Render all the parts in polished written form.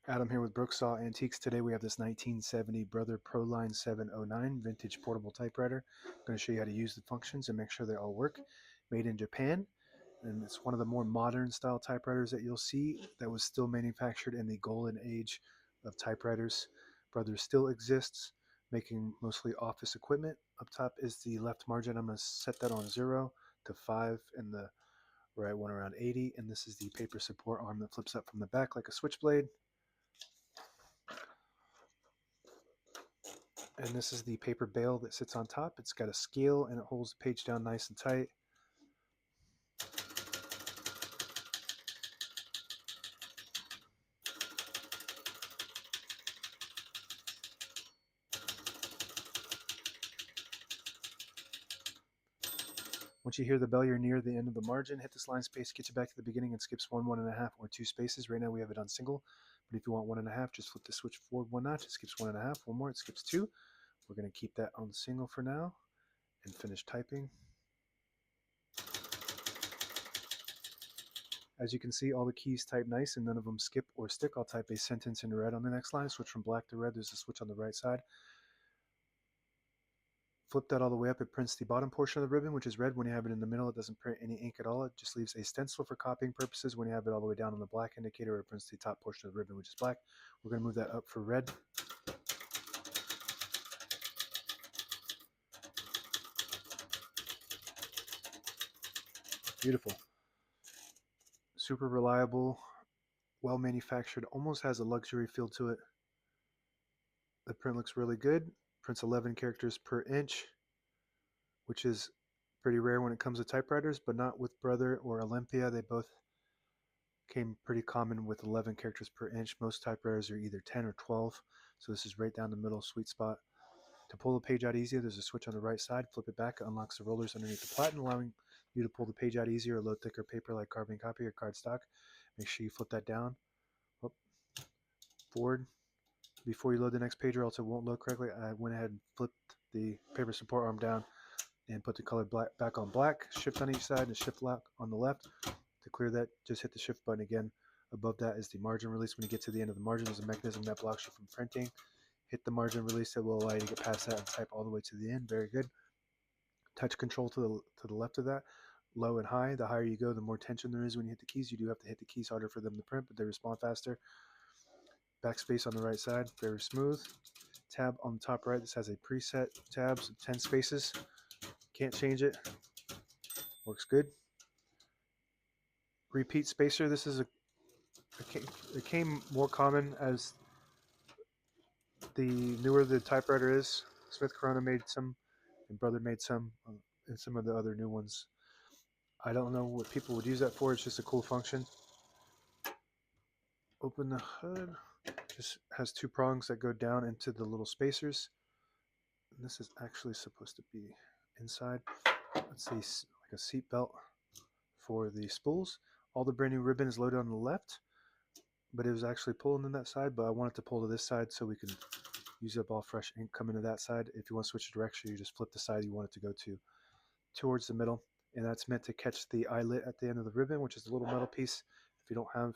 Adam here with Brooksaw Antiques. Today we have this 1970 Brother ProLine 709 vintage portable typewriter. I'm going to show you how to use the functions and make sure they all work. Made in Japan, and it's one of the more modern style typewriters that you'll see that was still manufactured in the golden age of typewriters. Brother still exists, making mostly office equipment. Up top is the left margin. I'm going to set that on 0 to 5 and the right one around 80. And this is the paper support arm that flips up from the back like a switchblade. And this is the paper bail that sits on top. It's got a scale and it holds the page down nice and tight. Once you hear the bell, you're near the end of the margin. Hit this line space, get you back to the beginning, and skips 1.5, or 2 spaces. Right now we have it on single, but if you want 1.5, just flip the switch forward 1 notch. It skips 1.5. One more, it skips 2. We're going to keep that on single for now and finish typing. As you can see, all the keys type nice and none of them skip or stick. I'll type a sentence in red on the next line, switch from black to red. There's a switch on the right side. Flip that all the way up, it prints the bottom portion of the ribbon, which is red. When you have it in the middle, it doesn't print any ink at all. It just leaves a stencil for copying purposes. When you have it all the way down on the black indicator, it prints the top portion of the ribbon, which is black. We're going to move that up for red. Beautiful. Super reliable, well manufactured, almost has a luxury feel to it. The print looks really good. Prints 11 characters per inch, which is pretty rare when it comes to typewriters, but not with Brother or Olympia. They both came pretty common with 11 characters per inch. Most typewriters are either 10 or 12, so this is right down the middle, sweet spot. To pull the page out easier, there's a switch on the right side. Flip it back, it unlocks the rollers underneath the platen, allowing you to pull the page out easier or load thicker paper like carbon copy or cardstock. Make sure you flip that down, up, forward, before you load the next page, or else it won't load correctly. I went ahead and flipped the paper support arm down and put the color black back on black. Shift on each side and shift lock on the left. To clear that, just hit the shift button again. Above that is the margin release. When you get to the end of the margin, there's a mechanism that blocks you from printing. Hit the margin release, it will allow you to get past that and type all the way to the end. Very good. Touch control to the left of that, low and high. The higher you go, the more tension there is when you hit the keys. You do have to hit the keys harder for them to print, but they respond faster. Backspace on the right side, very smooth. Tab on the top right, this has a preset tabs of 10 spaces. Can't change it. Works good. Repeat spacer, this is it came more common as the newer the typewriter is. Smith Corona made some, and Brother made some, and some of the other new ones. I don't know what people would use that for. It's just a cool function. Open the hood. Just has 2 prongs that go down into the little spacers. And this is actually supposed to be inside. Let's see, like a seat belt for the spools. All the brand new ribbon is loaded on the left, but it was actually pulling in that side, but I want it to pull to this side so we can use up all fresh ink coming to that side. If you want to switch the direction, you just flip the side you want it to go to towards the middle, and that's meant to catch the eyelet at the end of the ribbon, which is a little metal piece. If you don't have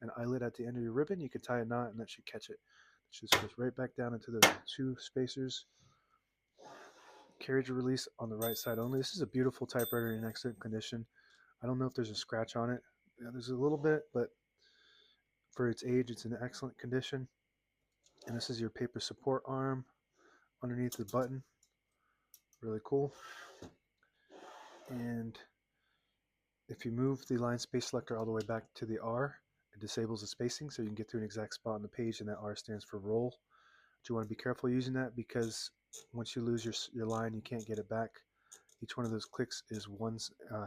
an eyelet at the end of your ribbon, you can tie a knot and that should catch it. It just goes right back down into the 2 spacers. Carriage release on the right side only. This is a beautiful typewriter in excellent condition. I don't know if there's a scratch on it. Yeah, there's a little bit, but for its age, it's in excellent condition. And this is your paper support arm underneath the button. Really cool. And if you move the line space selector all the way back to the R, it disables the spacing so you can get to an exact spot on the page, and that R stands for roll. But you want to be careful using that because once you lose your line, you can't get it back. Each one of those clicks is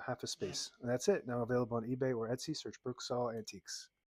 half a space. And that's it. Now available on eBay or Etsy. Search Brooksaw Antiques.